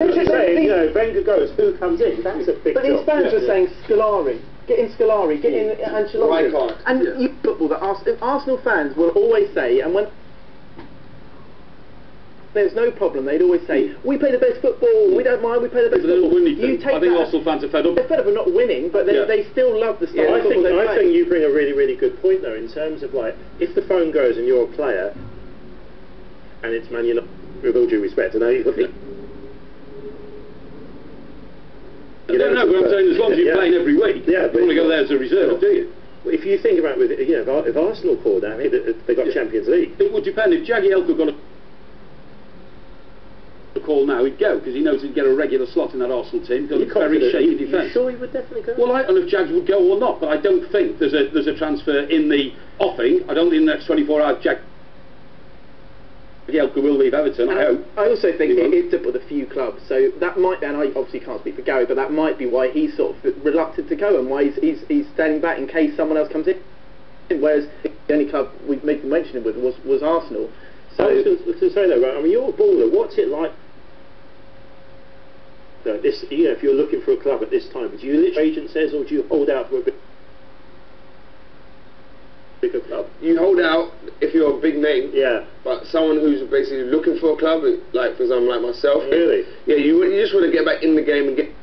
saying, you know, Wenger goes, who comes in? That's a big But these fans are saying Scolari, get in Ancelotti. Right, and you football that Arsenal fans will always say, and when there's no problem, they'd always say, we play the best football, we don't mind, we play the best football. I think Arsenal fans are fed up. They're fed up of not winning, but they still love the style of football they play. I think you bring a really, really good point though, in terms of like, if the phone goes and you're a player, and it's Man United, with all due respect, I know you've got the... No, but I'm saying as long as you're playing every week, you want to go there as a reserve, do you? If you think about it, you know, if Arsenal called out, they got Champions League. It would depend. If Jagielka got a call now, he'd go, because he knows he'd get a regular slot in that Arsenal team, because it's very shaky defence. You sure he would definitely go? Well, I don't know if Jags would go or not, but I don't think there's a transfer in the offing. I don't think in the next 24 hours Jagielka will leave Everton, I hope. I also think it's up with a few clubs, so that might, and I obviously can't speak for Gary, but that might be why he's sort of reluctant to go, and why he's standing back in case someone else comes in. Whereas the only club we mentioned him with was Arsenal. So I was going to say though, right, I mean, you're a baller. What's it like? This, you know, if you're looking for a club at this time, do you literally agent says, or do you hold out for a bigger club? You hold out if you're a big name. Yeah. But someone who's basically looking for a club, like for example, like myself. Really? Yeah, you just want to get back in the game and get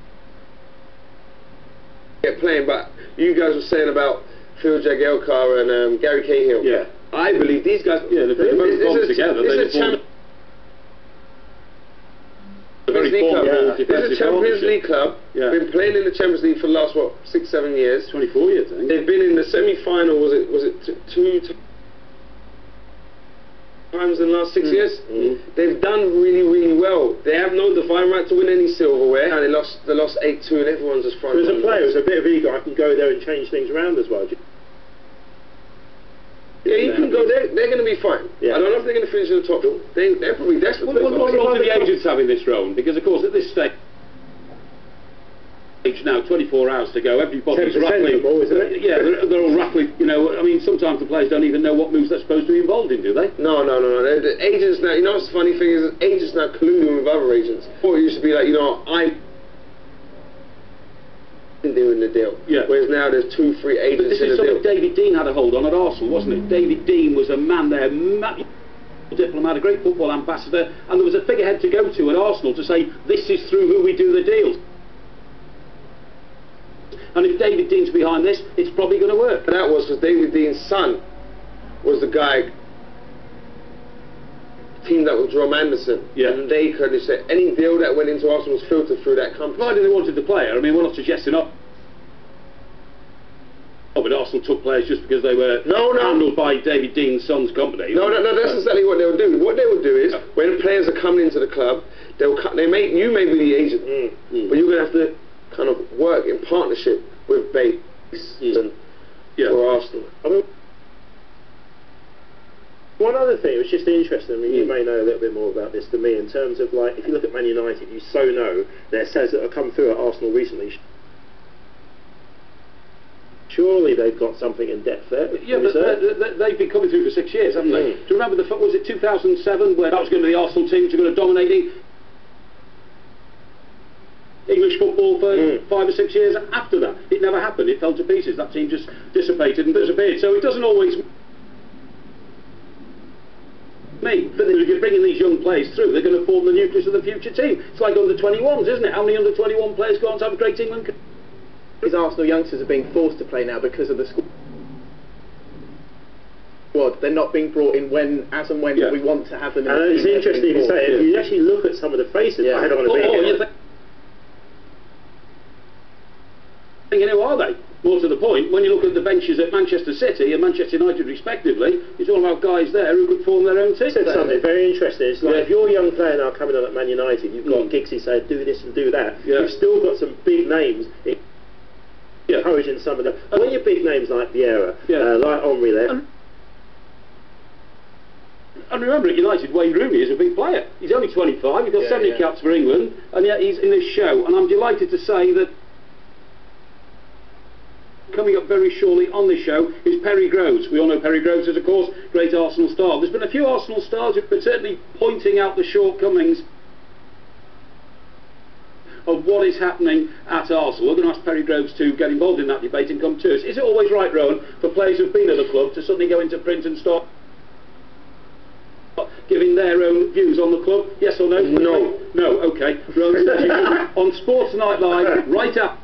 playing. But you guys were saying about Phil Jagielka and Gary Cahill. Yeah. I believe these guys. Yeah, they've both gone together. It's a Champions League club. Yeah. Been playing in the Champions League for the last 6-7 years. 24 years, I think. They've been in the semi-final. Was it two times in the last 6 years? They've done really well. They have no divine right to win any silverware, and they lost 8-2, and everyone's just front. As a player, there's a bit of ego. I can go there and change things around as well. Yeah, you can go there. They're going to be fine. Yeah. I don't know if they're going to finish in the top. They're probably desperate. What role do the agents have in this role? Because of course at this stage now, 24 hours to go, everybody's rattling. Isn't it? Yeah, they're all rattling. You know, I mean, sometimes the players don't even know what moves they're supposed to be involved in, do they? No. The agents now. You know what's the funny thing is, agents now colluding with other agents. Before it used to be like, you know, I'm doing the deal. Yeah. Whereas now there's 2-3 agents. But this is something David Dean had a hold on at Arsenal, wasn't it? David Dean was a man there, diplomat, a great football ambassador, and there was a figurehead to go to at Arsenal to say, this is through who we do the deals. And if David Dean's behind this, it's probably going to work. And that was because David Dean's son was the guy teamed up with Jerome Anderson. Yeah. And they could have said any deal that went into Arsenal was filtered through that company. Provided they wanted the player. I mean, we're not suggesting but Arsenal took players just because they were handled by David Dean's son's company. No, that's exactly what they would do. What they would do is, when players are coming into the club, you may be the agent, but you're going to have to kind of work in partnership with Base for Arsenal. I mean, one other thing, it was just interesting, I mean, you may know a little bit more about this than me, in terms of, like, if you look at Man United, you so know their says that have come through at Arsenal recently. Surely they've got something in depth there. Yeah, but they've been coming through for 6 years, haven't they? Do you remember was it 2007 where that was going to be the Arsenal team, which were going to dominating English football for 5 or 6 years? After that, it never happened. It fell to pieces. That team just dissipated and disappeared. So it doesn't always mean that if you're bringing these young players through, they're going to form the nucleus of the future team. It's like under 21s, isn't it? How many under 21 players go on to have a great England? These Arsenal youngsters are being forced to play now because of the squad. They're not being brought in as and when we want to have them in. And it's interesting to say, if you actually look at some of the faces, I don't want to be here. Thinking, who are they? More to the point, when you look at the benches at Manchester City and Manchester United respectively, you're talking about guys there who could form their own team. Said something very interesting. It's like if you're a young player now coming on at Man United, you've got Giggsy saying do this and do that. You've still got some big names encouraging some of them. And when you're big names like Vieira, like Henry there. And remember at United, Wayne Rooney is a big player. He's only 25, he's got 70 caps for England, and yet he's in this show. And I'm delighted to say that coming up very shortly on this show is Perry Groves. We all know Perry Groves is, of course, great Arsenal star. There's been a few Arsenal stars who've been certainly pointing out the shortcomings of what is happening at Arsenal. We're going to ask Perry Groves to get involved in that debate and come to us. Is it always right, Rowan, for players who've been at the club to suddenly go into print and start giving their own views on the club? Yes or no? No. No, okay. Rowan, on Sports Night Live, right up.